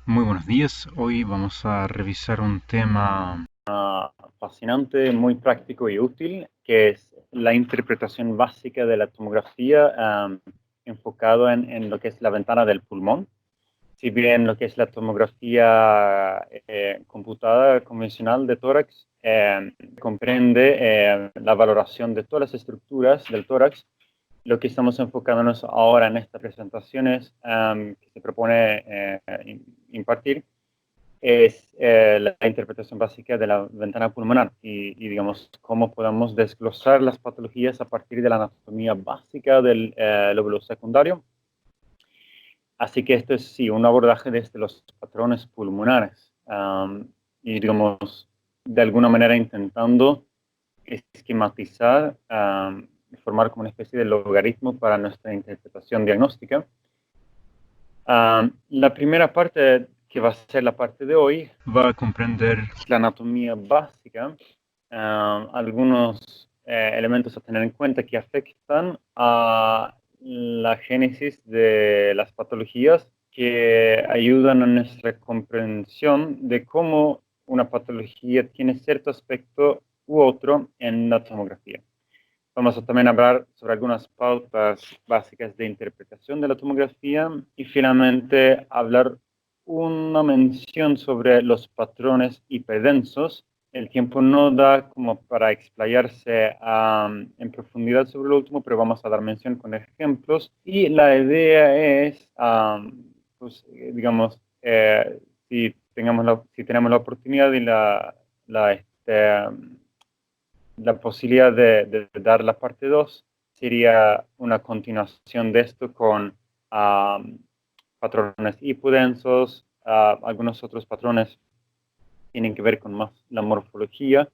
Muy buenos días. Hoy vamos a revisar un tema Fascinante, muy práctico y útil, que es la interpretación básica de la tomografía enfocado en lo que es la ventana del pulmón. Si bien lo que es la tomografía computada convencional de tórax comprende la valoración de todas las estructuras del tórax, lo que estamos enfocándonos ahora en esta presentación es que se propone impartir es la interpretación básica de la ventana pulmonar digamos, cómo podemos desglosar las patologías a partir de la anatomía básica del lóbulo secundario. Así que esto es, sí, un abordaje desde los patrones pulmonares digamos, de alguna manera intentando esquematizar, formar como una especie de logaritmo para nuestra interpretación diagnóstica. La primera parte, que va a ser la parte de hoy, va a comprender la anatomía básica, algunos elementos a tener en cuenta que afectan a la génesis de las patologías, que ayudan a nuestra comprensión de cómo una patología tiene cierto aspecto u otro en la tomografía. Vamos a también hablar sobre algunas pautas básicas de interpretación de la tomografía y finalmente hablar una mención sobre los patrones hiperdensos. El tiempo no da como para explayarse en profundidad sobre lo último, pero vamos a dar mención con ejemplos. Y la idea es, pues, digamos, si tenemos la oportunidad y la posibilidad de dar la parte 2 sería una continuación de esto con patrones hipodensos, algunos otros patrones tienen que ver con más la morfología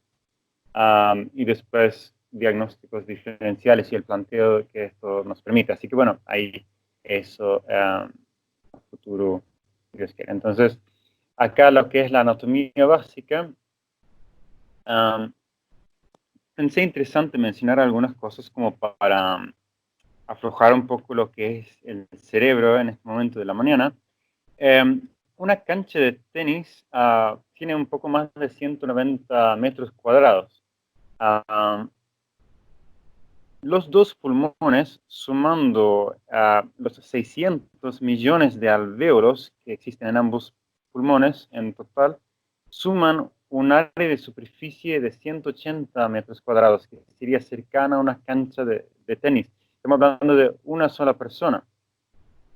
y después diagnósticos diferenciales y el planteo que esto nos permite. Así que bueno, ahí eso a futuro, Dios quiere. Entonces, acá lo que es la anatomía básica, pensé interesante mencionar algunas cosas como para aflojar un poco lo que es el cerebro en este momento de la mañana. Una cancha de tenis tiene un poco más de 190 metros cuadrados. Los dos pulmones, sumando los 600 millones de alvéolos que existen en ambos pulmones en total, suman un área de superficie de 180 metros cuadrados, que sería cercana a una cancha de tenis. Estamos hablando de una sola persona.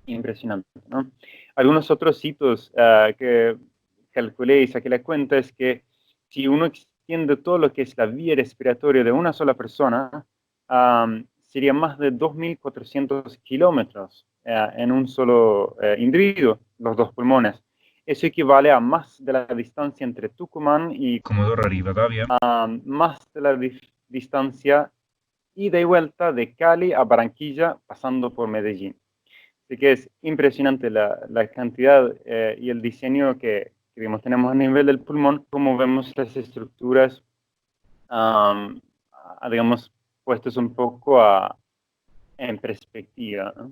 Impresionante, ¿no? Algunos otros hitos que calculé y saqué la cuenta es que si uno extiende todo lo que es la vía respiratoria de una sola persona, sería más de 2.400 kilómetros en un solo individuo, los dos pulmones. Eso equivale a más de la distancia entre Tucumán y Comodoro Rivadavia. más de la distancia ida y vuelta de Cali a Barranquilla, pasando por Medellín. Así que es impresionante la cantidad y el diseño que digamos, tenemos a nivel del pulmón, como vemos las estructuras, digamos, puestos un poco en perspectiva, ¿no?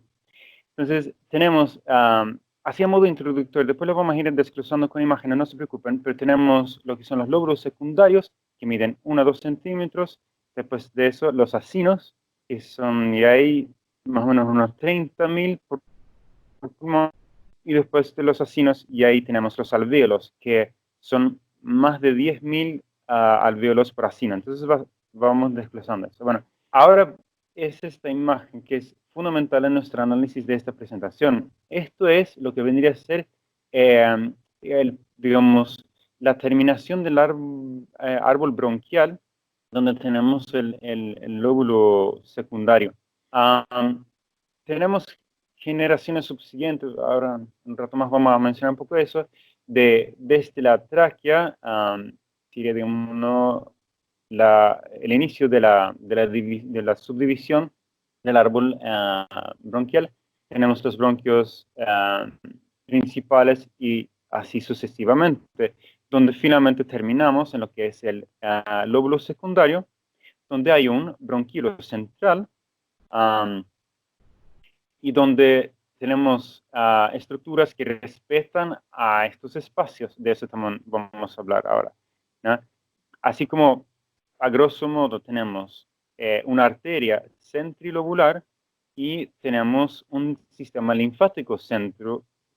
Entonces, tenemos, así a modo introductorio, después lo vamos a ir desglosando con imágenes, no se preocupen, pero tenemos lo que son los lóbulos secundarios, que miden 1 a 2 centímetros, después de eso los acinos, que son, y ahí más o menos unos 30.000 por pulmón, y después de los acinos, y ahí tenemos los alvéolos, que son más de 10.000 alvéolos por acino. Entonces vamos desglosando eso. Bueno, ahora es esta imagen que es fundamental en nuestro análisis de esta presentación. Esto es lo que vendría a ser, digamos, la terminación del árbol bronquial, donde tenemos el lóbulo secundario. Tenemos generaciones subsiguientes, ahora un rato más vamos a mencionar un poco de eso, desde la tráquea, sería digamos, el inicio de la subdivisión del árbol bronquial. Tenemos los bronquios principales y así sucesivamente, donde finalmente terminamos en lo que es el lóbulo secundario, donde hay un bronquilo central, y donde tenemos estructuras que respetan a estos espacios. De eso también vamos a hablar ahora, ¿no? Así como, a grosso modo, tenemos una arteria centrilobular y tenemos un sistema linfático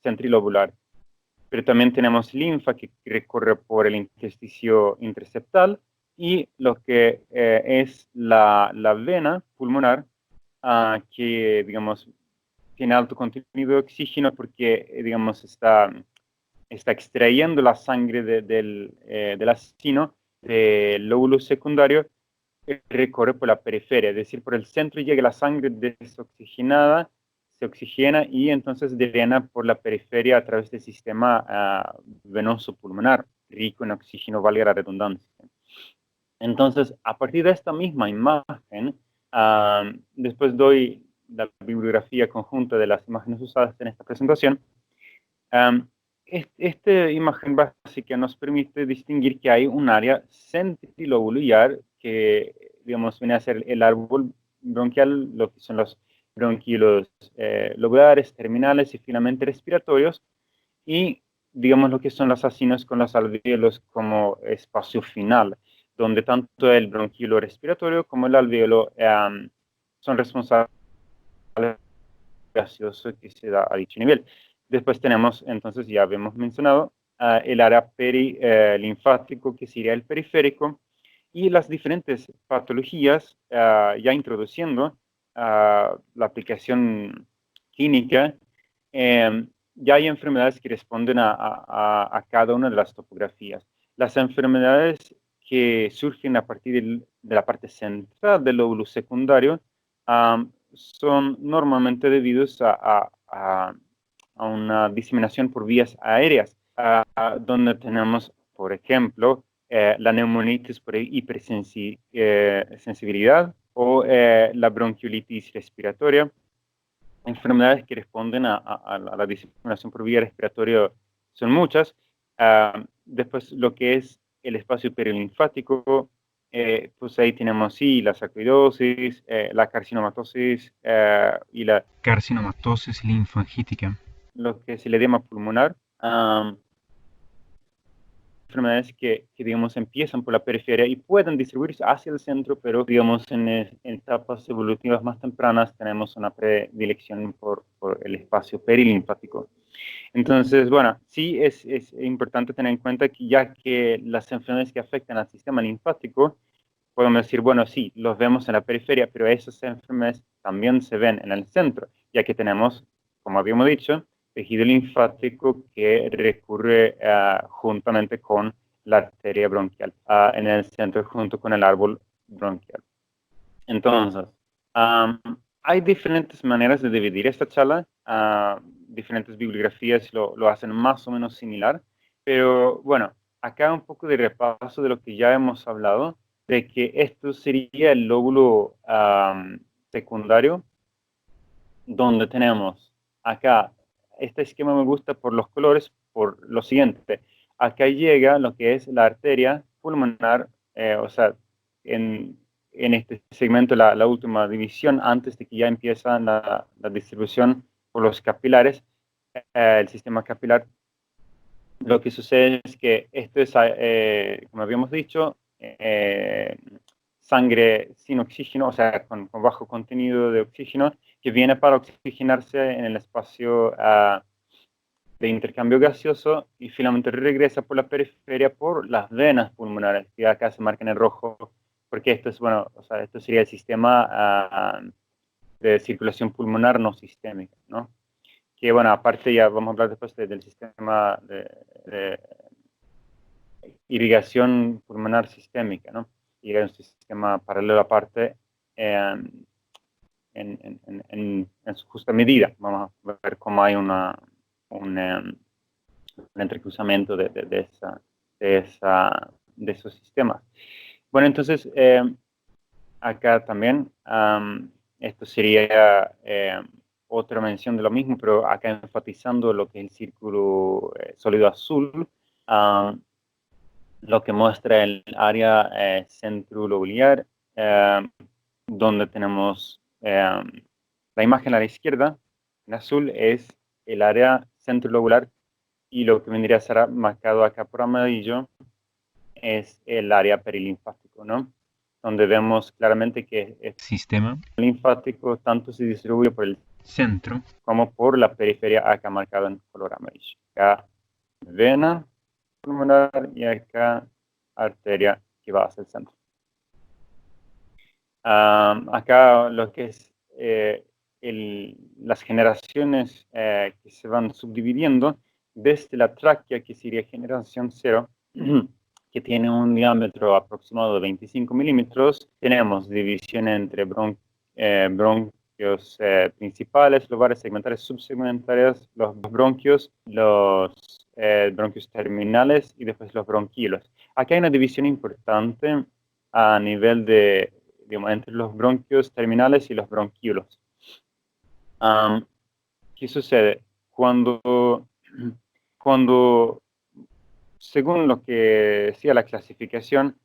centrilobular. Pero también tenemos linfa que recorre por el intersticio interseptal y lo que es la vena pulmonar, que, digamos, tiene alto contenido de oxígeno porque, digamos, está extrayendo la sangre del asino del lóbulo secundario, que recorre por la periferia, es decir, por el centro llega la sangre desoxigenada, se oxigena y entonces drena por la periferia a través del sistema venoso pulmonar, rico en oxígeno, valga la redundancia. Entonces, a partir de esta misma imagen, después doy la bibliografía conjunta de las imágenes usadas en esta presentación. Esta imagen básica nos permite distinguir que hay un área centrilobular que, digamos, viene a ser el árbol bronquial, lo que son los bronquiolos lobulares, terminales y finalmente respiratorios, y, digamos, lo que son los acinos con los alvéolos como espacio final, donde tanto el bronquiolo respiratorio como el alvéolo son responsables del gaseoso que se da a dicho nivel. Después tenemos, entonces, ya habíamos mencionado, el área perilinfático, que sería el periférico, y las diferentes patologías, ya introduciendo la aplicación clínica, ya hay enfermedades que responden a cada una de las topografías. Las enfermedades que surgen a partir de la parte central del lóbulo secundario son normalmente debidos a una diseminación por vías aéreas, donde tenemos, por ejemplo, la neumonitis por hipersensibilidad o la bronquiolitis respiratoria. Enfermedades que responden a la diseminación por vía respiratoria son muchas. Después, lo que es el espacio perilinfático, pues ahí tenemos, sí, la sarcoidosis, la carcinomatosis y Carcinomatosis linfangítica. lo que es el edema pulmonar. Enfermedades que, digamos, empiezan por la periferia y pueden distribuirse hacia el centro, pero, digamos, en etapas evolutivas más tempranas tenemos una predilección por el espacio perilinfático. Entonces, bueno, sí es importante tener en cuenta que ya que las enfermedades que afectan al sistema linfático, podemos decir, bueno, sí, los vemos en la periferia, pero esas enfermedades también se ven en el centro, ya que tenemos, como habíamos dicho, tejido linfático que recurre juntamente con la arteria bronquial en el centro junto con el árbol bronquial. Entonces, hay diferentes maneras de dividir esta charla. Diferentes bibliografías lo hacen más o menos similar, pero bueno, acá un poco de repaso de lo que ya hemos hablado, de que esto sería el lóbulo secundario, donde tenemos acá, este esquema me gusta por los colores, por lo siguiente. Acá llega lo que es la arteria pulmonar, o sea, en este segmento, la última división, antes de que ya empieza la distribución por los capilares, el sistema capilar. Lo que sucede es que esto es, como habíamos dicho, sangre sin oxígeno, o sea, con bajo contenido de oxígeno, que viene para oxigenarse en el espacio de intercambio gaseoso y finalmente regresa por la periferia por las venas pulmonares, que acá se marcan en rojo, porque esto es, bueno, o sea, esto sería el sistema de circulación pulmonar no sistémica, ¿no? Que, bueno, aparte ya vamos a hablar después del sistema de irrigación pulmonar sistémica, ¿no? Y hay un sistema paralelo aparte en su justa medida. Vamos a ver cómo hay un entrecruzamiento de esos sistemas. Bueno, entonces, acá también, esto sería otra mención de lo mismo, pero acá enfatizando lo que es el círculo sólido azul, lo que muestra el área centrilobular, donde tenemos la imagen a la izquierda, En azul es el área centrolobular y lo que vendría a ser marcado acá por amarillo es el área perilinfático, ¿no? Donde vemos claramente que el Sistema. linfático tanto se distribuye por el Centro. como por la periferia, acá marcado en color amarillo. Acá vena pulmonar y acá arteria que va hacia el centro. Acá lo que es las generaciones que se van subdividiendo desde la tráquea, que sería generación 0, que tiene un diámetro aproximado de 25 milímetros, tenemos división entre bronquios principales, lobares, segmentales, subsegmentales, los bronquios, los bronquios terminales y después los bronquiolos. Aquí hay una división importante a nivel de, digamos, entre los bronquios terminales y los bronquiolos. ¿Qué sucede? Cuando, según lo que decía la clasificación,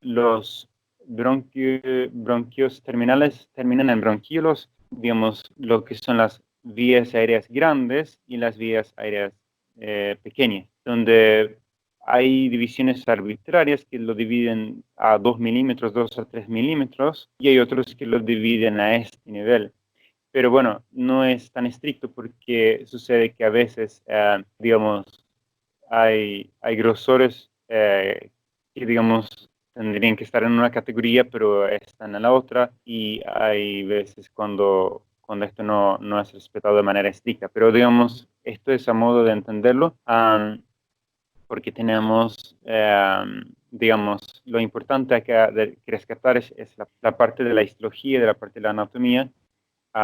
los bronquios terminales terminan en bronquiolos, digamos, lo que son las vías aéreas grandes y las vías aéreas pequeñas, donde hay divisiones arbitrarias que lo dividen a 2 milímetros, 2 a 3 milímetros, y hay otros que lo dividen a este nivel. Pero bueno, no es tan estricto porque sucede que a veces, digamos, hay grosores que, digamos, tendrían que estar en una categoría, pero están en la otra, y hay veces cuando esto no es respetado de manera estricta. Pero, digamos, esto es a modo de entenderlo, porque tenemos, digamos, lo importante acá que rescatar es la parte de la histología, de la parte de la anatomía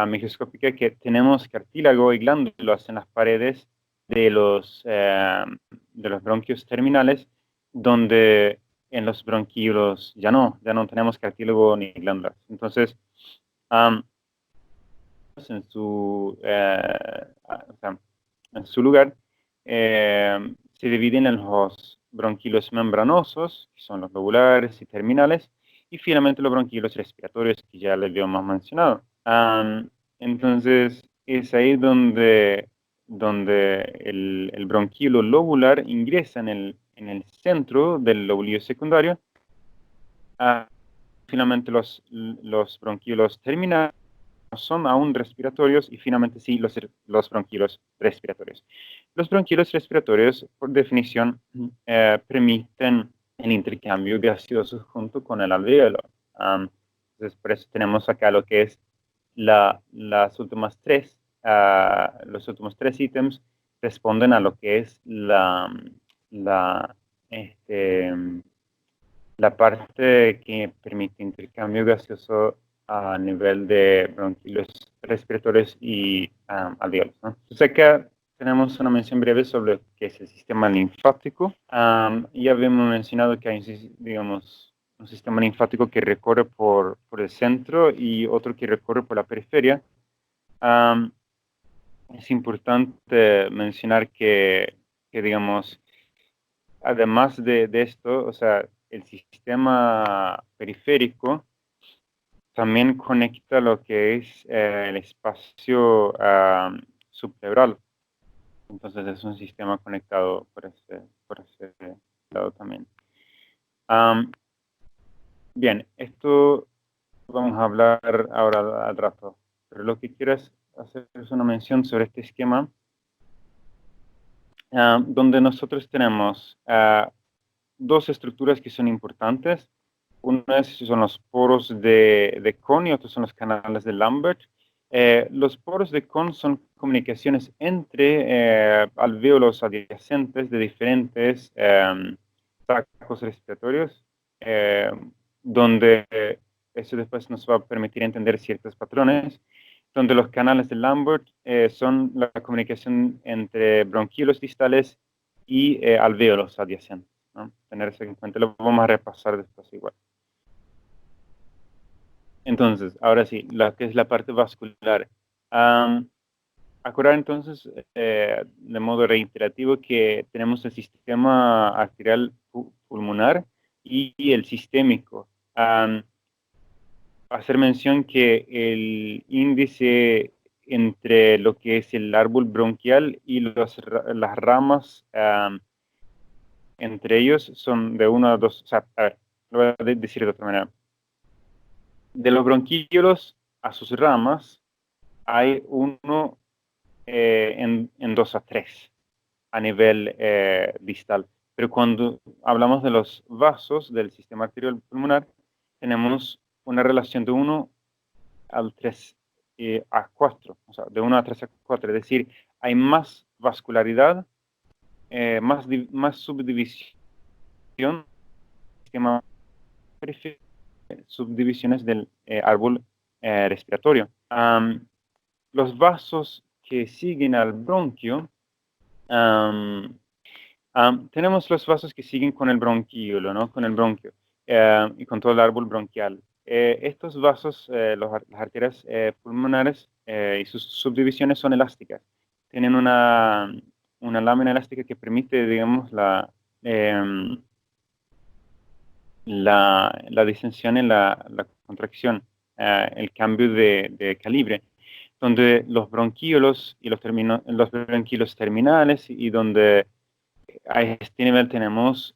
microscópica, que tenemos cartílago y glándulas en las paredes de los bronquios terminales, donde en los bronquiolos ya no tenemos cartílago ni glándulas. Entonces, o sea, en su lugar, se dividen en los bronquiolos membranosos, que son los lobulares y terminales, y finalmente los bronquiolos respiratorios, que ya les habíamos mencionado. Entonces, es ahí donde el bronquiolo lobular ingresa en el centro del lobulillo secundario. Finalmente, los bronquiolos terminales son aún respiratorios y finalmente sí los bronquiolos respiratorios. Los bronquiolos respiratorios, por definición, permiten el intercambio gaseoso junto con el alvéolo. Entonces, por eso tenemos acá lo que es los últimos tres ítems responden a lo que es este, la parte que permite intercambio gaseoso a nivel de bronquiolos respiratorios y alvéolos, ¿no? Entonces acá tenemos una mención breve sobre lo que es el sistema linfático. Ya habíamos mencionado que hay, digamos, un sistema linfático que recorre por el centro y otro que recorre por la periferia. Es importante mencionar que digamos, además de esto, o sea, el sistema periférico también conecta lo que es el espacio subpleural. Entonces es un sistema conectado por ese lado también. Bien, esto vamos a hablar ahora al rato, pero lo que quiero es hacer una mención sobre este esquema, donde nosotros tenemos dos estructuras que son importantes. Una son los poros de Kohn y otros son los canales de Lambert. Los poros de Kohn son comunicaciones entre alvéolos adyacentes de diferentes sacos respiratorios, donde eso después nos va a permitir entender ciertos patrones, donde los canales de Lambert son la comunicación entre bronquiolos distales y alvéolos adyacentes, ¿no? Tener eso en cuenta, lo vamos a repasar después igual. Entonces, ahora sí, lo que es la parte vascular. Acordar entonces, de modo reiterativo, que tenemos el sistema arterial pulmonar y el sistémico. Hacer mención que el índice entre lo que es el árbol bronquial y las ramas entre ellos son de 1 a 2, o sea, a ver, lo voy a decir de otra manera. De los bronquíolos a sus ramas hay uno en 2 a 3 a nivel distal. Pero cuando hablamos de los vasos del sistema arterial pulmonar, tenemos una relación de 1 al 3 a 4, o sea, de 1 a 3 a 4, es decir, hay más vascularidad, más subdivisión, esquema subdivisiones del árbol respiratorio. Los vasos que siguen al bronquio, tenemos los vasos que siguen con el bronquíolo, ¿no? Con el bronquio y con todo el árbol bronquial. Estos vasos, las arterias pulmonares y sus subdivisiones son elásticas. Tienen una lámina elástica que permite, digamos, la distensión y la contracción, el cambio de calibre, donde los bronquíolos y los bronquíolos terminales y donde a este nivel tenemos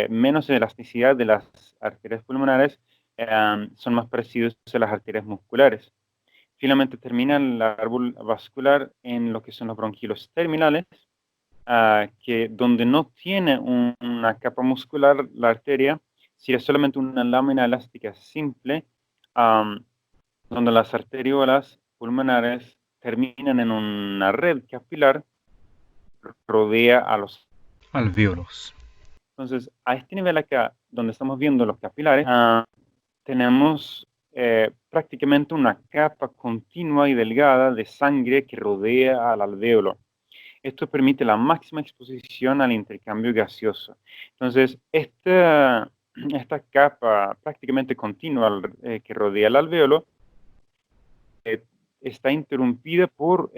menos elasticidad de las arterias pulmonares, son más parecidos a las arterias musculares. Finalmente termina el árbol vascular en lo que son los bronquíolos terminales, que donde no tiene una capa muscular la arteria, sería solamente una lámina elástica simple, donde las arteriolas pulmonares terminan en una red capilar, rodea a los alvéolos. Entonces, a este nivel acá, donde estamos viendo los capilares, tenemos prácticamente una capa continua y delgada de sangre que rodea al alvéolo. Esto permite la máxima exposición al intercambio gaseoso. Entonces, esta capa prácticamente continua que rodea el alvéolo está interrumpida por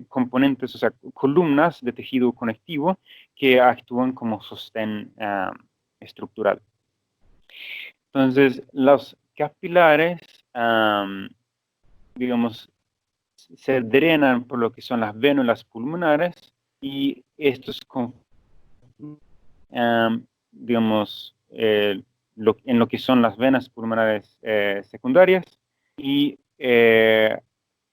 componentes, o sea, columnas de tejido conectivo que actúan como sostén estructural. Entonces, los capilares, digamos, se drenan por lo que son las vénulas pulmonares y estos, digamos, en lo que son las venas pulmonares secundarias y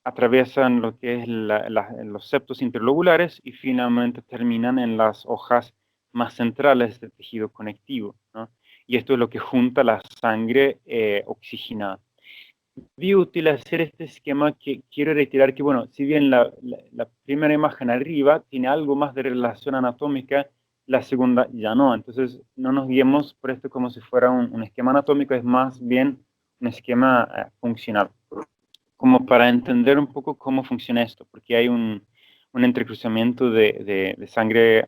atraviesan lo que es los septos interlobulares y finalmente terminan en las hojas más centrales del tejido conectivo, ¿no? Y esto es lo que junta la sangre oxigenada. Vi útil hacer este esquema que quiero retirar que, bueno, si bien la primera imagen arriba tiene algo más de relación anatómica, la segunda ya no. Entonces, no nos guiemos por esto como si fuera un esquema anatómico, es más bien un esquema funcional, como para entender un poco cómo funciona esto, porque hay un entrecruzamiento de sangre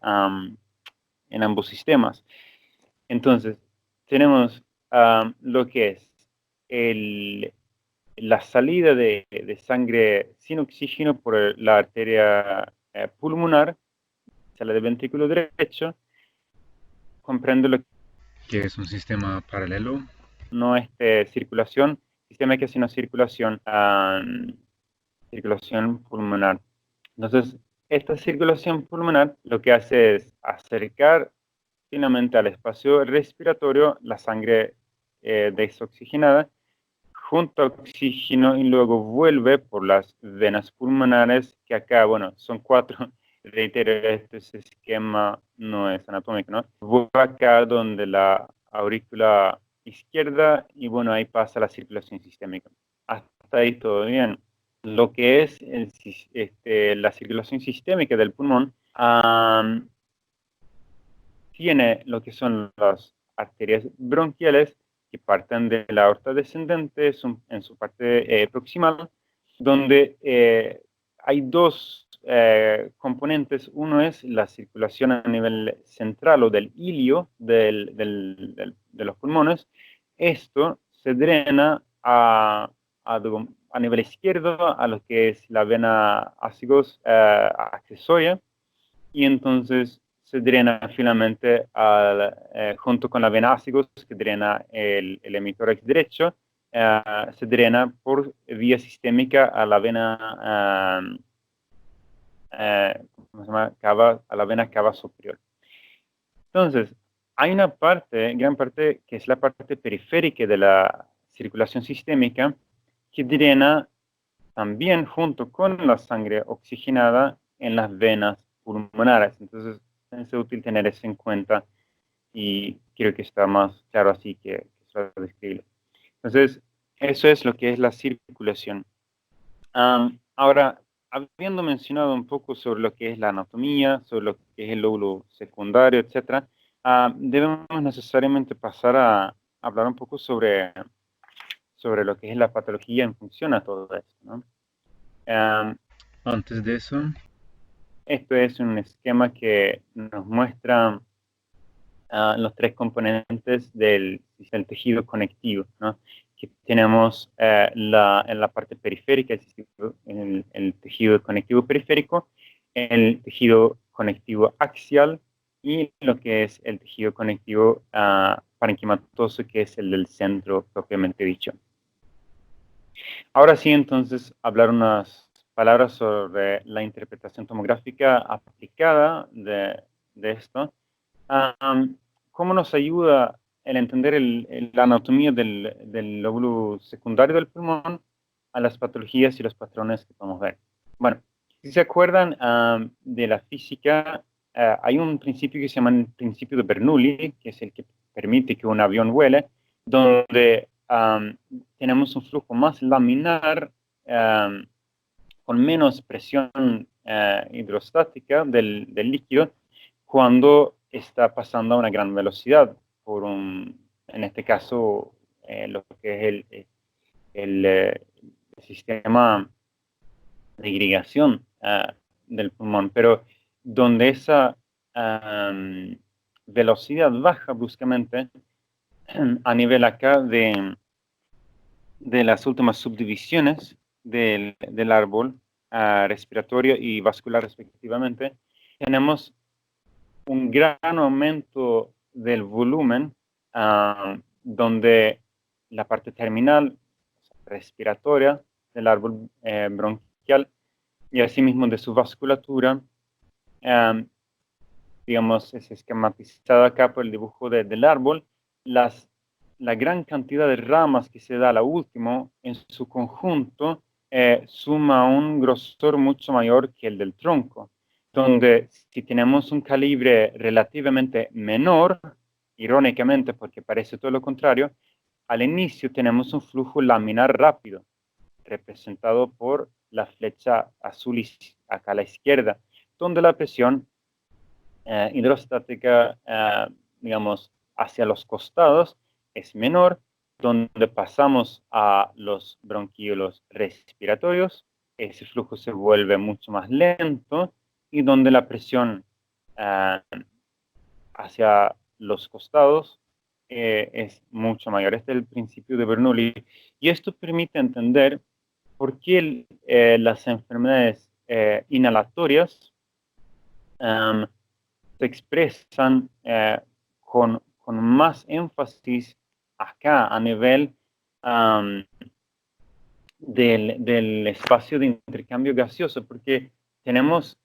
en ambos sistemas. Entonces, tenemos lo que es la salida de sangre sin oxígeno por la arteria pulmonar, sale del ventrículo derecho, comprende lo que es un sistema paralelo. No es circulación, sistema que hace una circulación pulmonar. Entonces, esta circulación pulmonar lo que hace es acercar finalmente al espacio respiratorio la sangre desoxigenada junto a oxígeno y luego vuelve por las venas pulmonares, que acá, bueno, son 4. Reitero, este esquema no es anatómico, ¿no? Vuelve acá donde la aurícula izquierda y bueno, ahí pasa la circulación sistémica. Hasta ahí todo bien. Lo que es la circulación sistémica del pulmón tiene lo que son las arterias bronquiales que parten de la aorta descendente en su parte proximal, donde hay dos componentes. Uno es la circulación a nivel central o del ilio de los pulmones. Esto se drena a nivel izquierdo a lo que es la vena ácigos accesoria y entonces se drena finalmente junto con la vena ácigos que drena el hemitórax derecho se drena por vía sistémica a la vena, ¿cómo se llama? A la vena cava superior. Entonces, hay una parte, gran parte, que es la parte periférica de la circulación sistémica, que drena también junto con la sangre oxigenada en las venas pulmonares. Entonces, es útil tener eso en cuenta y creo que está más claro así que solo describirlo. Entonces, eso es lo que es la circulación. Ahora, habiendo mencionado un poco sobre lo que es la anatomía, sobre lo que es el lóbulo secundario, etc., debemos necesariamente pasar a hablar un poco sobre lo que es la patología en función a todo esto, ¿no? Antes de eso, Esto es un esquema que nos muestra los tres componentes del tejido conectivo, ¿no? Que tenemos en la parte periférica, el tejido conectivo periférico, el tejido conectivo axial y lo que es el tejido conectivo parenquimatoso, que es el del centro propiamente dicho. Ahora sí, entonces, hablar unas palabras sobre la interpretación tomográfica aplicada de esto. ¿Cómo nos ayuda el entender la anatomía del lóbulo secundario del pulmón a las patologías y los patrones que podemos ver? Bueno, si se acuerdan de la física, hay un principio que se llama el principio de Bernoulli, que es el que permite que un avión vuele, donde tenemos un flujo más laminar con menos presión hidrostática del líquido cuando está pasando a una gran velocidad en este caso, lo que es el sistema de irrigación del pulmón, pero donde esa velocidad baja bruscamente a nivel acá de las últimas subdivisiones del árbol respiratorio y vascular respectivamente, tenemos un gran aumento del volumen donde la parte terminal respiratoria del árbol bronquial y asimismo de su vasculatura, digamos, es esquematizada acá por el dibujo del árbol. La gran cantidad de ramas que se da a la última, en su conjunto, suma un grosor mucho mayor que el del tronco, donde si tenemos un calibre relativamente menor, irónicamente porque parece todo lo contrario, al inicio tenemos un flujo laminar rápido, representado por la flecha azul acá a la izquierda, donde la presión hidrostática, digamos, hacia los costados es menor, donde pasamos a los bronquíolos respiratorios, ese flujo se vuelve mucho más lento y donde la presión hacia los costados es mucho mayor. Este es el principio de Bernoulli y esto permite entender por qué las enfermedades inhalatorias se expresan con más énfasis acá a nivel del espacio de intercambio gaseoso, porque tenemos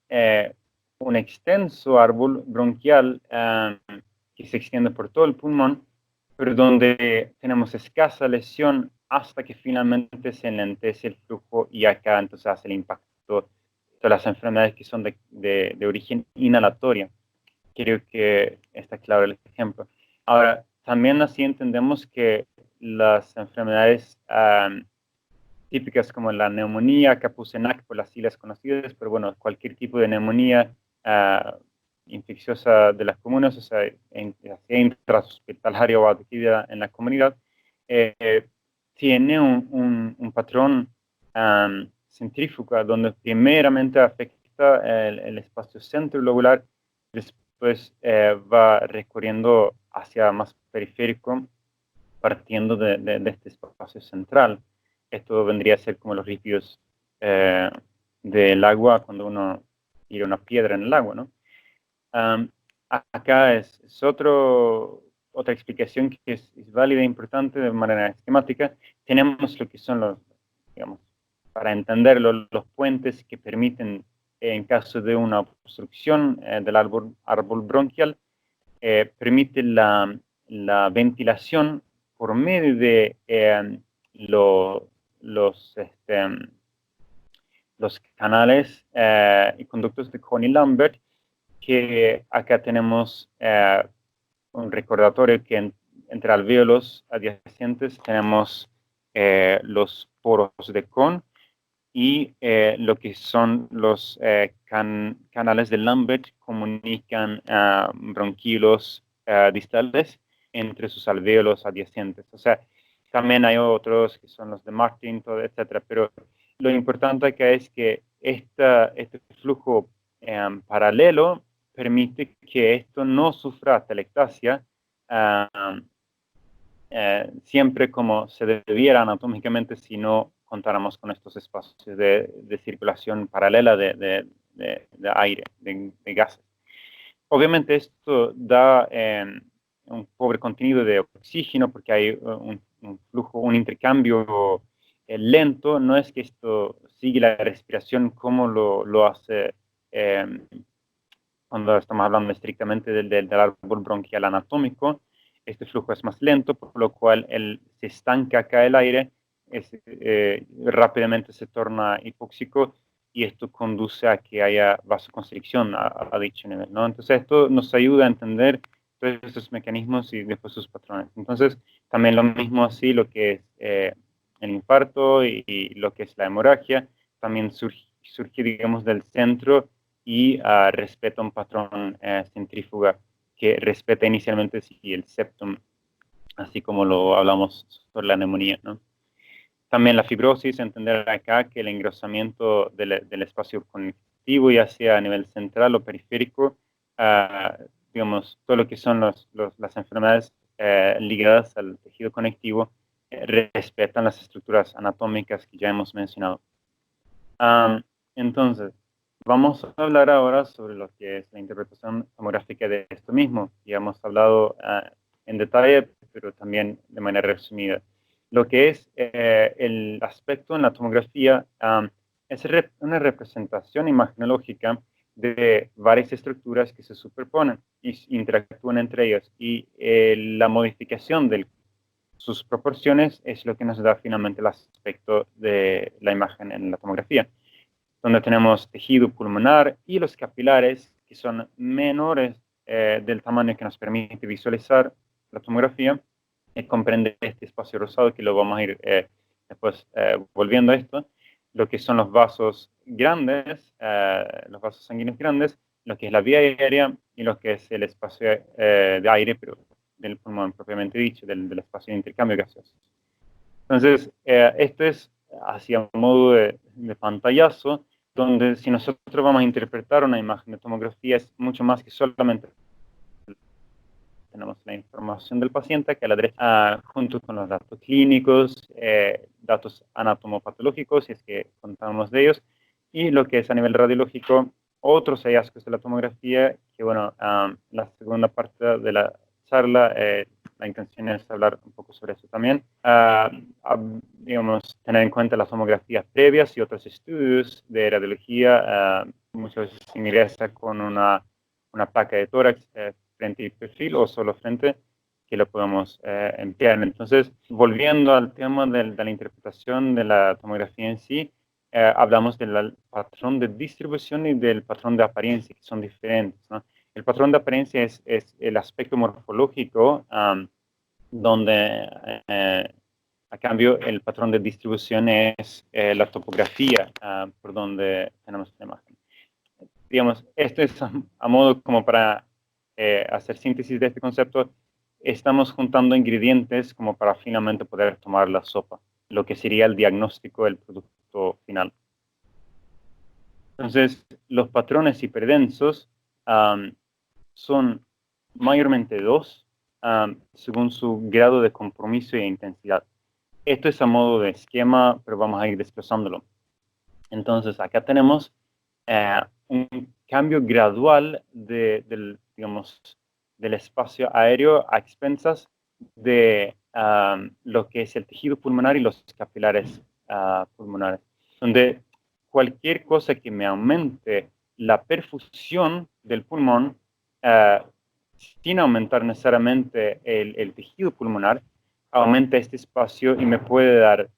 un extenso árbol bronquial que se extiende por todo el pulmón, pero donde tenemos escasa lesión hasta que finalmente se enlentece el flujo y acá entonces hace el impacto de las enfermedades que son de origen inhalatorio. Creo que está claro el ejemplo. Ahora, también así entendemos que las enfermedades típicas como la neumonía, Kaposi-Enac, por las siglas conocidas, pero bueno, cualquier tipo de neumonía infecciosa de las comunes, o sea, intrahospitalaria o adquirida en la comunidad, tiene un patrón centrífuga donde primeramente afecta el espacio centrolobular, después va recorriendo hacia más periférico, partiendo de este espacio central. Esto vendría a ser como los ritios del agua cuando uno tira una piedra en el agua, ¿no? Acá es otro otra explicación que es válida e importante de manera esquemática, tenemos lo que son los, digamos, para entenderlo, los puentes que permiten, en caso de una obstrucción del árbol bronquial, permite la ventilación por medio de los canales y conductos de Coney-Lambert, que acá tenemos un recordatorio que entre alvéolos adyacentes tenemos los poros de Kohn y lo que son los canales de Lambert comunican bronquiolos distales entre sus alvéolos adyacentes. O sea, también hay otros que son los de Martin, todo, etcétera, pero lo importante acá es que este flujo paralelo permite que esto no sufra atelectasia siempre como se debiera anatómicamente si no contáramos con estos espacios de circulación paralela de aire, de gases. Obviamente esto da un pobre contenido de oxígeno porque hay un flujo, un intercambio lento. No es que esto sigue la respiración como lo hace cuando estamos hablando estrictamente del árbol bronquial anatómico. Este flujo es más lento, por lo cual se estanca acá el aire, rápidamente se torna hipóxico y esto conduce a que haya vasoconstricción a dicho nivel, ¿no? Entonces esto nos ayuda a entender todos estos mecanismos y después sus patrones. Entonces también lo mismo así lo que es el infarto y lo que es la hemorragia, también surge digamos, del centro y respeta un patrón centrífuga que respeta inicialmente el septum, así como lo hablamos sobre la neumonía, ¿no? También la fibrosis, entender acá que el engrosamiento del espacio conectivo, ya sea a nivel central o periférico, digamos, todo lo que son las enfermedades ligadas al tejido conectivo, respetan las estructuras anatómicas que ya hemos mencionado. Entonces, vamos a hablar ahora sobre lo que es la interpretación tomográfica de esto mismo. Ya hemos hablado en detalle, pero también de manera resumida. Lo que es el aspecto en la tomografía es una representación imagenológica de varias estructuras que se superponen y interactúan entre ellas. Y la modificación de sus proporciones es lo que nos da finalmente el aspecto de la imagen en la tomografía, donde tenemos tejido pulmonar y los capilares, que son menores del tamaño que nos permite visualizar la tomografía, comprende este espacio rosado que lo vamos a ir después volviendo a esto, lo que son los vasos grandes, los vasos sanguíneos grandes, lo que es la vía aérea y lo que es el espacio de aire, pero del pulmón propiamente dicho, del espacio de intercambio gaseoso. Entonces, esto es hacia modo de pantallazo, donde si nosotros vamos a interpretar una imagen de tomografía es mucho más que solamente tenemos la información del paciente que a la derecha, junto con los datos clínicos, datos anatomopatológicos, si es que contamos de ellos, y lo que es a nivel radiológico, otros hallazgos de la tomografía, que bueno, la segunda parte de la charla, la intención es hablar un poco sobre eso también. Digamos, tener en cuenta las tomografías previas y otros estudios de radiología. Muchas veces se ingresa con una placa de tórax frente y perfil o solo frente que lo podemos emplear. Entonces, volviendo al tema de la interpretación de la tomografía en sí, hablamos del patrón de distribución y del patrón de apariencia, que son diferentes, ¿no? El patrón de apariencia es el aspecto morfológico, donde a cambio el patrón de distribución es la topografía por donde tenemos la imagen. Digamos, esto es a modo como para hacer síntesis de este concepto. Estamos juntando ingredientes como para finalmente poder tomar la sopa, lo que sería el diagnóstico del producto final. Entonces, los patrones hiperdensos son mayormente dos, según su grado de compromiso e intensidad. Esto es a modo de esquema, pero vamos a ir desglosándolo. Entonces, acá tenemos un cambio gradual del espacio aéreo a expensas de lo que es el tejido pulmonar y los capilares pulmonares, donde cualquier cosa que me aumente la perfusión del pulmón sin aumentar necesariamente el tejido pulmonar, aumenta este espacio y me puede dar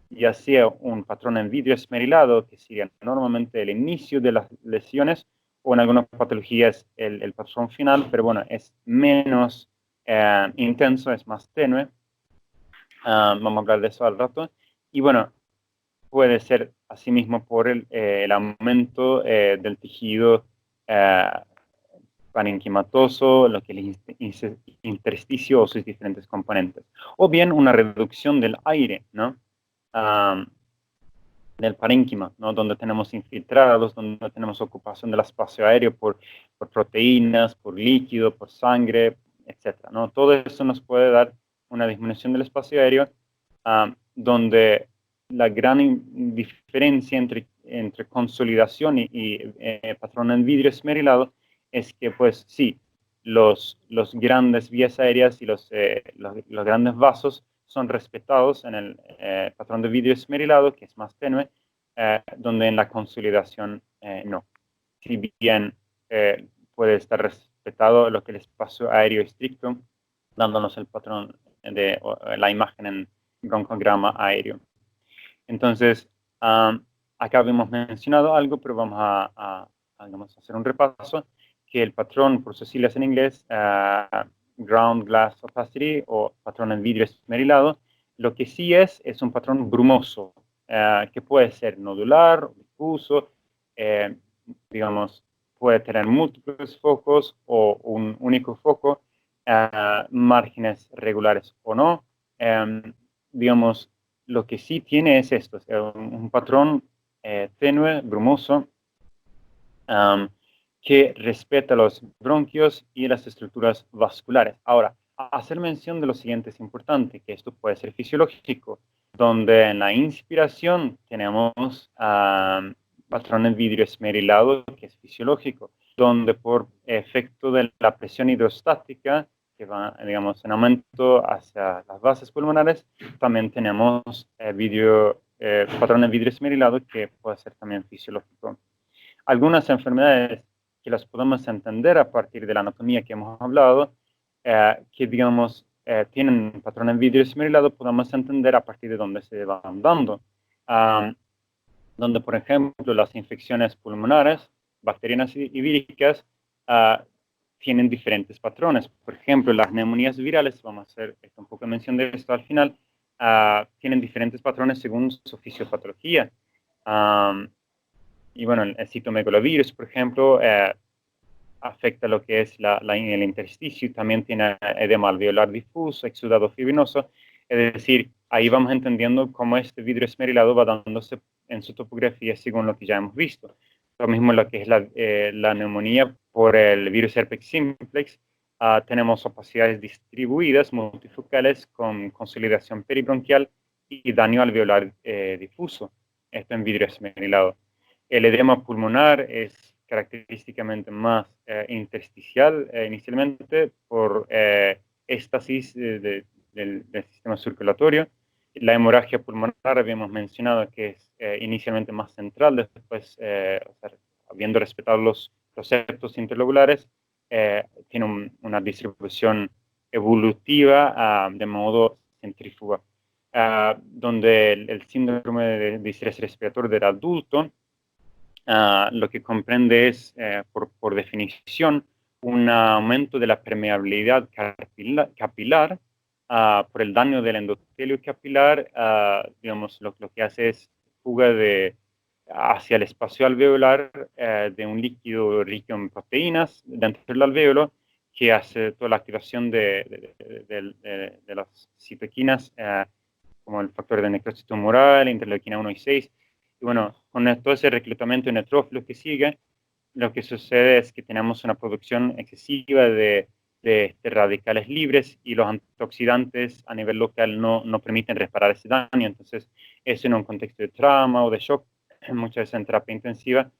ya sea un patrón en vidrio esmerilado, que sería normalmente el inicio de las lesiones, o en algunas patologías el patrón final, pero bueno, es menos intenso, es más tenue. Vamos a hablar de eso al rato. Y bueno, puede ser asimismo por el aumento del tejido parenquimatoso, lo que es el intersticio o sus diferentes componentes. O bien una reducción del aire, ¿no? Del parénquima, ¿no? Donde tenemos infiltrados, donde tenemos ocupación del espacio aéreo por proteínas, por líquido, por sangre, etcétera, ¿no? Todo eso nos puede dar una disminución del espacio aéreo, donde la gran diferencia entre consolidación y patrón en vidrio esmerilado es que, pues sí, los grandes vías aéreas y los grandes vasos son respetados en el patrón de vidrio esmerilado, que es más tenue, donde en la consolidación no. Si bien puede estar respetado lo que es el espacio aéreo estricto, dándonos el patrón de la imagen en broncograma aéreo. Entonces, acá habíamos mencionado algo, pero vamos a hacer un repaso, que el patrón, por sus siglas en inglés, ground glass opacity o patrón en vidrio esmerilado, lo que sí es un patrón brumoso, que puede ser nodular, difuso, digamos, puede tener múltiples focos o un único foco, márgenes regulares o no. Digamos, lo que sí tiene es esto, es un patrón tenue, brumoso, que respeta los bronquios y las estructuras vasculares. Ahora, hacer mención de lo siguiente es importante, que esto puede ser fisiológico, donde en la inspiración tenemos patrón en vidrio esmerilado, que es fisiológico, donde por efecto de la presión hidrostática, que va, digamos, en aumento hacia las bases pulmonares, también tenemos patrón en vidrio esmerilado, que puede ser también fisiológico. Algunas enfermedades que las podemos entender a partir de la anatomía que hemos hablado, que digamos tienen un patrón en vidrio esmerilado, podemos entender a partir de dónde se van dando. Donde, por ejemplo, las infecciones pulmonares, bacterianas y víricas, tienen diferentes patrones. Por ejemplo, las neumonías virales, vamos a hacer un poco de mención de esto al final, tienen diferentes patrones según su fisiopatología. Y bueno, el citomegalovirus, por ejemplo, afecta lo que es el intersticio, también tiene edema alveolar difuso, exudado fibrinoso, es decir, ahí vamos entendiendo cómo este vidrio esmerilado va dándose en su topografía según lo que ya hemos visto. Lo mismo lo que es la neumonía por el virus herpes simplex, tenemos opacidades distribuidas, multifocales, con consolidación peribronquial y daño alveolar difuso, esto en vidrio esmerilado. El edema pulmonar es característicamente más intersticial inicialmente por éstasis del sistema circulatorio. La hemorragia pulmonar habíamos mencionado que es inicialmente más central, después, habiendo respetado los septos interlobulares, tiene una distribución evolutiva de modo centrífuga, donde el síndrome de distrés respiratorio del adulto lo que comprende es, por definición, un aumento de la permeabilidad capilar por el daño del endotelio capilar. Digamos, lo que hace es fuga hacia el espacio alveolar de un líquido rico en proteínas dentro del alvéolo, que hace toda la activación de las citoquinas, como el factor de necrosis tumoral, interleuquina 1 y 6. Y bueno, con todo ese reclutamiento de neutrófilos que sigue, lo que sucede es que tenemos una producción excesiva de radicales libres y los antioxidantes a nivel local no permiten reparar ese daño. Entonces, eso en un contexto de trauma o de shock, muchas veces en terapia intensiva,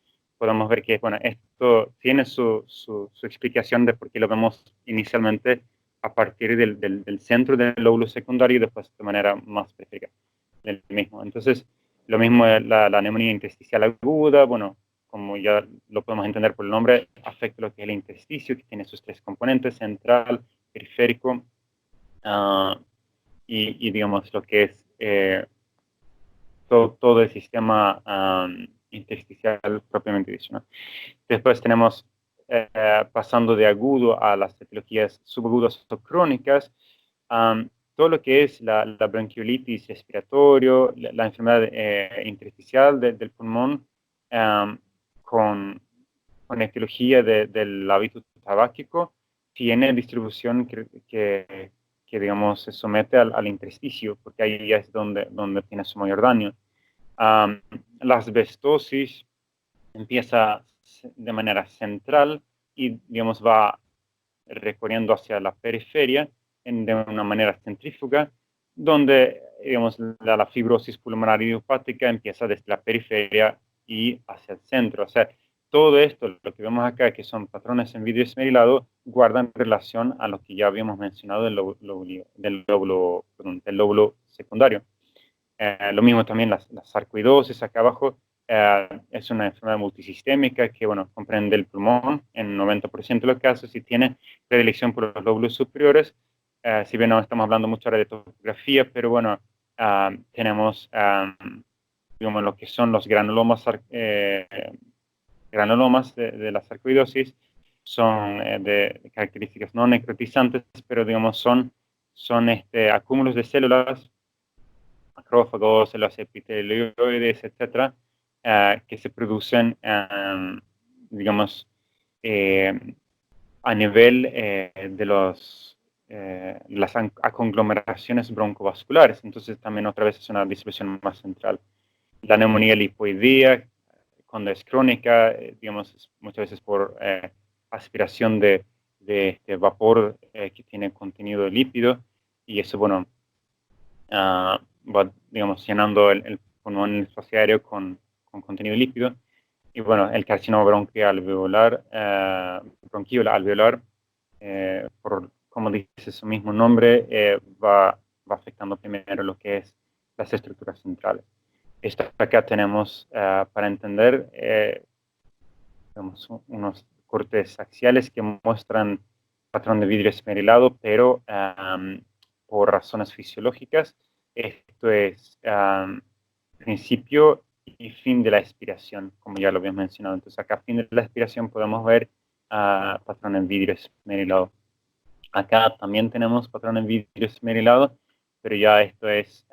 podemos ver que, bueno, esto tiene su explicación de por qué lo vemos inicialmente a partir del centro del lóbulo secundario y después de manera más periférica del mismo. Entonces, lo mismo es la neumonía intersticial aguda, bueno, como ya lo podemos entender por el nombre, afecta lo que es el intersticio, que tiene sus tres componentes, central, periférico, y digamos lo que es todo el sistema intersticial propiamente dicho, ¿no? Después tenemos, pasando de agudo a las etiologías subagudas o crónicas, todo lo que es la bronquiolitis respiratorio, la enfermedad intersticial del pulmón, con etiología del hábito tabáquico, tiene distribución que, digamos, se somete al intersticio, porque ahí ya es donde tiene su mayor daño. La asbestosis empieza de manera central y, digamos, va recorriendo hacia la periferia de una manera centrífuga, donde, digamos, la fibrosis pulmonar idiopática empieza desde la periferia y hacia el centro. O sea, todo esto, lo que vemos acá, que son patrones en vidrio esmerilado, guardan relación a lo que ya habíamos mencionado del lóbulo secundario. Lo mismo también la sarcoidosis acá abajo, es una enfermedad multisistémica que, bueno, comprende el pulmón en 90% de los casos y tiene predilección por los lóbulos superiores. Si bien no estamos hablando mucho ahora de topografía, pero bueno, tenemos, digamos, lo que son los granulomas, granulomas de la sarcoidosis, son de características no necrotizantes, pero digamos son acúmulos de células, macrófagos, células epitelioides, etcétera, que se producen, digamos, a nivel de las conglomeraciones broncovasculares. Entonces también otra vez es una distribución más central. La neumonía lipoidea, cuando es crónica, digamos, es muchas veces por aspiración de vapor que tiene contenido de lípido, y eso, bueno, va, digamos, llenando el pulmón espacio aéreo con contenido lípido. Y bueno, el carcinoma bronquial-alveolar, bronquiola-alveolar, por como dice su mismo nombre, va afectando primero lo que es las estructuras centrales. Esto acá tenemos, para entender, digamos, unos cortes axiales que muestran patrón de vidrio esmerilado, pero por razones fisiológicas. Esto es principio y fin de la expiración, como ya lo habíamos mencionado. Entonces, acá, fin de la expiración, podemos ver patrón en vidrio esmerilado. Acá también tenemos patrón en vidrio esmerilado, pero ya esto es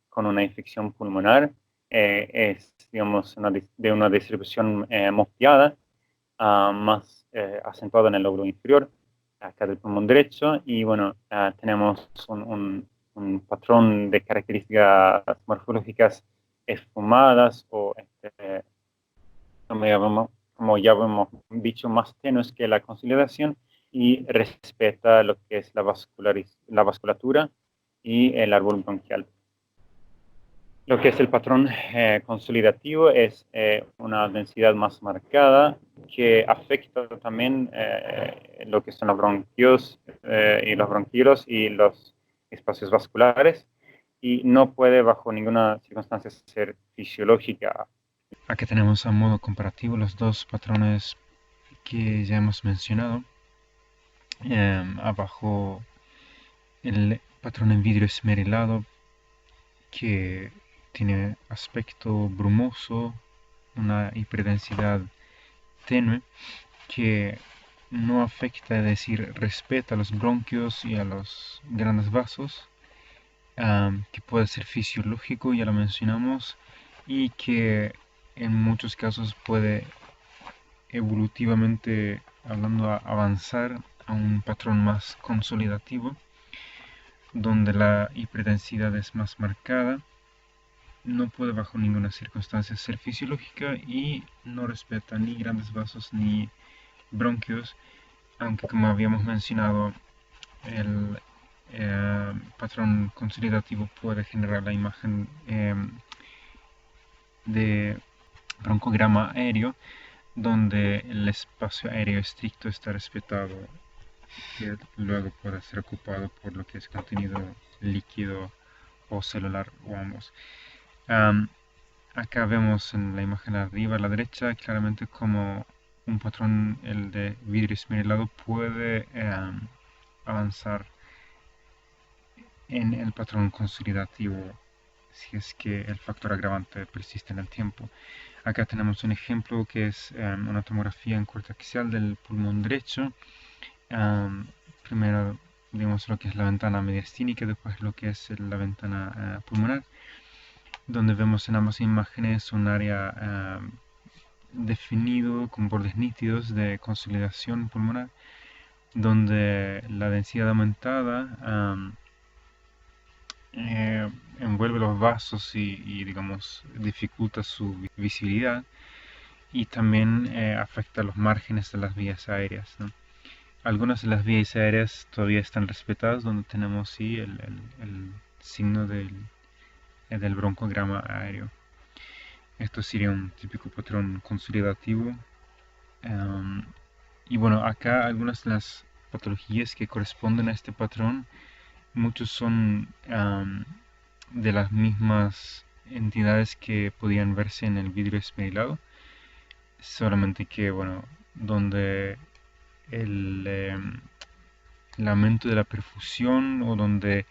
con una infección pulmonar. Es, digamos, de una distribución moteada, más acentuada en el lóbulo inferior, acá del pulmón derecho, y bueno, tenemos un patrón de características morfológicas esfumadas o, como ya hemos dicho, más tenues que la consolidación, y respeta lo que es la vasculatura y el árbol bronquial. Lo que es el patrón consolidativo es una densidad más marcada que afecta también lo que son los bronquios y los bronquiolos y los espacios vasculares, y no puede bajo ninguna circunstancia ser fisiológica. Aquí tenemos a modo comparativo los dos patrones que ya hemos mencionado. Abajo el patrón en vidrio esmerilado, que tiene aspecto brumoso, una hiperdensidad tenue, que no afecta, es decir, respeta a los bronquios y a los grandes vasos, que puede ser fisiológico, ya lo mencionamos, y que en muchos casos puede evolutivamente hablando avanzar a un patrón más consolidativo, donde la hiperdensidad es más marcada, no puede bajo ninguna circunstancia ser fisiológica y no respeta ni grandes vasos ni bronquios, aunque como habíamos mencionado, el patrón consolidativo puede generar la imagen de broncograma aéreo, donde el espacio aéreo estricto está respetado, que luego puede ser ocupado por lo que es contenido líquido o celular o ambos. Acá vemos en la imagen arriba a la derecha claramente como un patrón, el de vidrio esmerilado, puede avanzar en el patrón consolidativo si es que el factor agravante persiste en el tiempo. Acá tenemos un ejemplo que es una tomografía en corte axial del pulmón derecho. Primero vemos lo que es la ventana mediastínica, después lo que es la ventana pulmonar, donde vemos en ambas imágenes un área definido con bordes nítidos de consolidación pulmonar, donde la densidad aumentada envuelve los vasos y, digamos, dificulta su visibilidad, y también afecta los márgenes de las vías aéreas, ¿no? Algunas de las vías aéreas todavía están respetadas, donde tenemos sí el signo del broncograma aéreo. Esto sería un típico patrón consolidativo. Y bueno, acá algunas de las patologías que corresponden a este patrón, muchos son de las mismas entidades que podían verse en el vidrio esmerilado, solamente que, bueno, donde el aumento de la perfusión o donde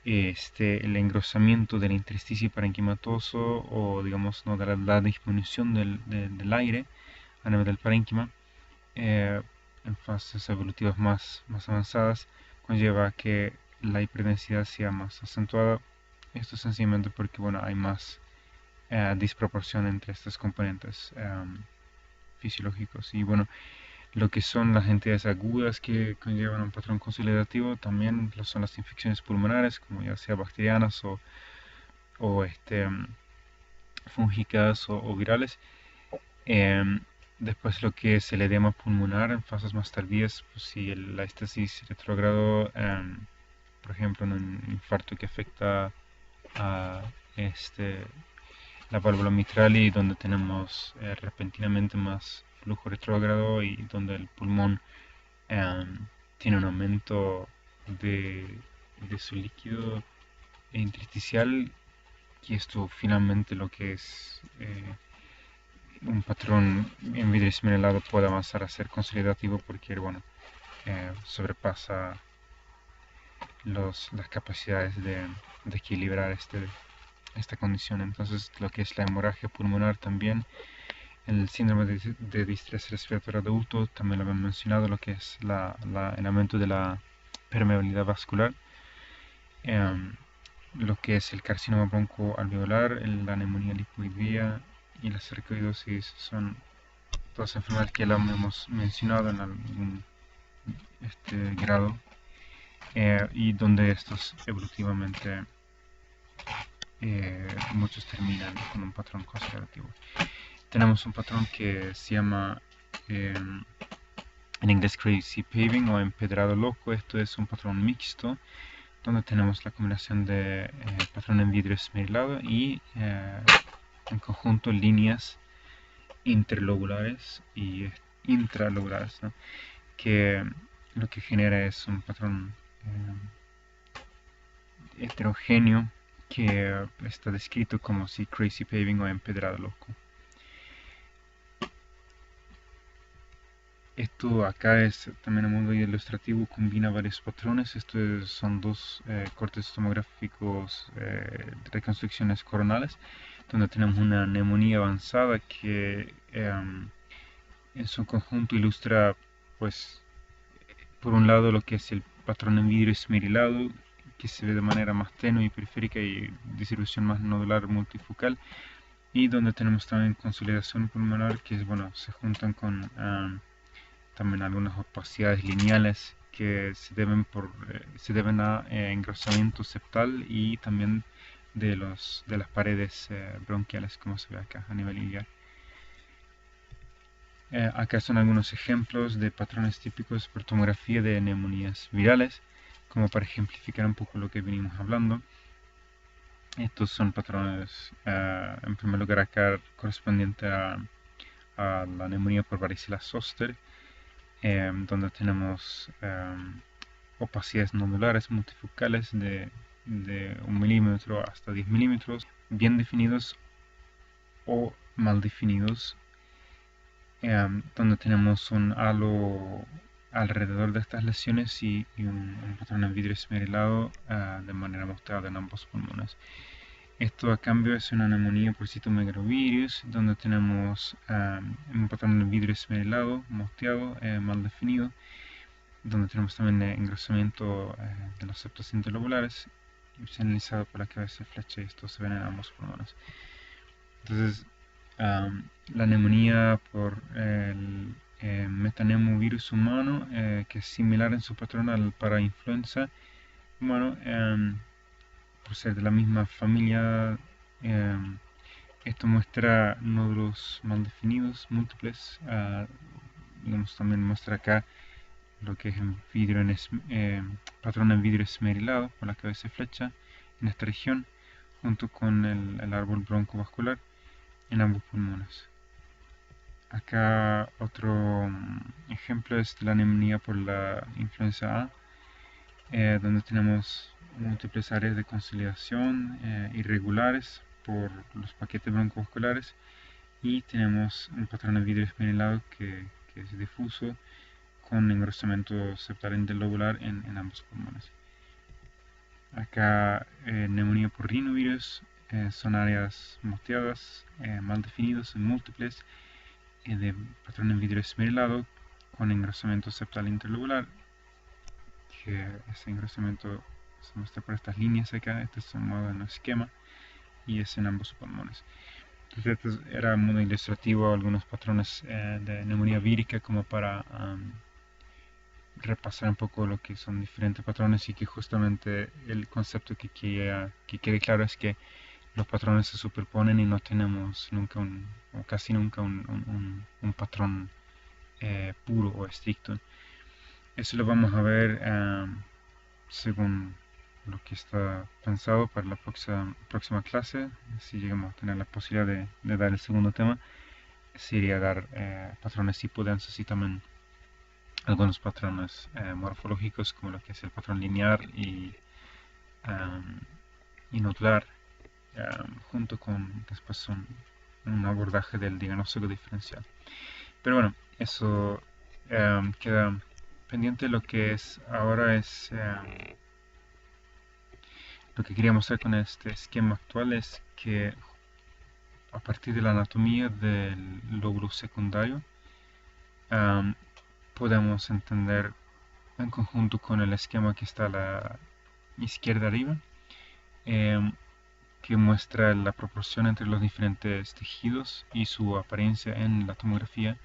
el engrosamiento del intersticio parenquimatoso, o digamos, ¿no?, de la disminución del aire a nivel del parénquima en fases evolutivas más avanzadas, conlleva a que la hiperdensidad sea más acentuada. Esto es sencillamente porque, bueno, hay más disproporción entre estos componentes fisiológicos. Y bueno, lo que son las entidades agudas que conllevan un patrón consolidativo también lo son las infecciones pulmonares, como ya sea bacterianas o fúngicas o virales. Después lo que es el edema pulmonar en fases más tardías, pues si la éstasis retrógrado, por ejemplo, en un infarto que afecta a la válvula mitral, y donde tenemos repentinamente más flujo retrógrado y donde el pulmón tiene un aumento de su líquido intersticial, y esto finalmente lo que es un patrón en vidrio esmerilado puede avanzar a ser consolidativo, porque, bueno, sobrepasa las capacidades de equilibrar esta condición. Entonces, lo que es la hemorragia pulmonar también, el síndrome de distrés respiratorio adulto, también lo habían mencionado, lo que es el aumento de la permeabilidad vascular, lo que es el carcinoma broncoalveolar, la neumonía lipoidea y la sarcoidosis, son todas enfermedades que ya hemos mencionado en algún grado, y donde estos evolutivamente muchos terminan con un patrón consolidativo. Tenemos un patrón que se llama en inglés crazy paving o empedrado loco. Esto es un patrón mixto, donde tenemos la combinación de patrón en vidrio esmerilado y en conjunto líneas interlobulares y intralobulares, ¿no?, que lo que genera es un patrón heterogéneo que está descrito como si crazy paving o empedrado loco. Esto acá es también a modo ilustrativo, combina varios patrones. Estos son dos cortes tomográficos de reconstrucciones coronales, donde tenemos una neumonía avanzada que en su conjunto ilustra, pues, por un lado lo que es el patrón en vidrio esmerilado, que se ve de manera más tenue y periférica y distribución más nodular multifocal, y donde tenemos también consolidación pulmonar, que es, bueno, se juntan con también algunas opacidades lineales que se deben a engrosamiento septal y también de las paredes bronquiales, como se ve acá a nivel iliar. Acá son algunos ejemplos de patrones típicos por tomografía de neumonías virales, como para ejemplificar un poco lo que venimos hablando. Estos son patrones, en primer lugar acá, correspondiente a la neumonía por varicela zoster, donde tenemos opacidades nodulares multifocales de 1 milímetro hasta 10 milímetros, bien definidos o mal definidos, donde tenemos un halo alrededor de estas lesiones y un patrón en vidrio esmerilado de manera mostrada en ambos pulmones. Esto a cambio es una neumonía por citomegalovirus, donde tenemos un patrón en vidrio esmerilado, moteado, mal definido, donde tenemos también engrosamiento de los septos interlobulares, señalizado por la cabeza de flecha, y esto se ven en ambos pulmones. Entonces, la neumonía por el metanemovirus humano, que es similar en su patrón al parainfluenza humano, por ser de la misma familia, esto muestra nódulos mal definidos, múltiples. También muestra acá lo que es patrón en vidrio esmerilado por la cabeza de flecha en esta región, junto con el árbol broncovascular en ambos pulmones. Acá otro ejemplo es de la neumonía por la influenza A, donde tenemos múltiples áreas de consolidación irregulares por los paquetes broncovasculares, y tenemos un patrón de vidrio esmerilado que es difuso, con engrosamiento septal interlobular en ambos pulmones. Acá neumonía por rinovirus, son áreas moteadas, mal definidos y múltiples, de patrón en vidrio esmerilado con engrosamiento septal interlobular, que ese engrosamiento se muestra por estas líneas acá. Este es un modo en esquema y es en ambos pulmones. Entonces este era muy ilustrativo algunos patrones de neumonía vírica, como para repasar un poco lo que son diferentes patrones, y que justamente el concepto que quede claro es que los patrones se superponen y no tenemos nunca o casi nunca un patrón puro o estricto. Eso lo vamos a ver según lo que está pensado para la próxima clase. Si llegamos a tener la posibilidad de dar el segundo tema, sería dar patrones hipodensos y también algunos patrones morfológicos, como lo que es el patrón lineal y nodular, junto con después un abordaje del diagnóstico diferencial. Pero bueno, eso queda pendiente. Lo que es ahora es lo que quería mostrar con este esquema actual es que, a partir de la anatomía del lóbulo secundario, podemos entender, en conjunto con el esquema que está a la izquierda arriba, que muestra la proporción entre los diferentes tejidos y su apariencia en la tomografía,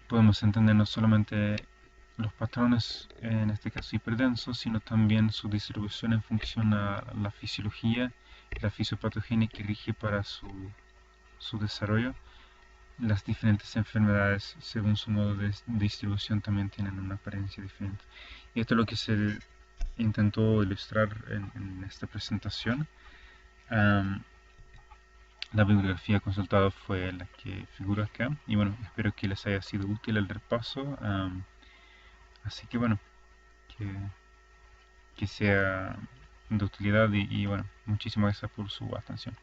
podemos entender no solamente los patrones, en este caso hiperdensos, sino también su distribución en función a la fisiología y la fisiopatogenia que rige para su desarrollo. Las diferentes enfermedades, según su modo de distribución, también tienen una apariencia diferente. Y esto es lo que se intentó ilustrar en esta presentación. La bibliografía consultada fue la que figura acá, y bueno, espero que les haya sido útil el repaso. Así que bueno, que sea de utilidad, y bueno, muchísimas gracias por su atención.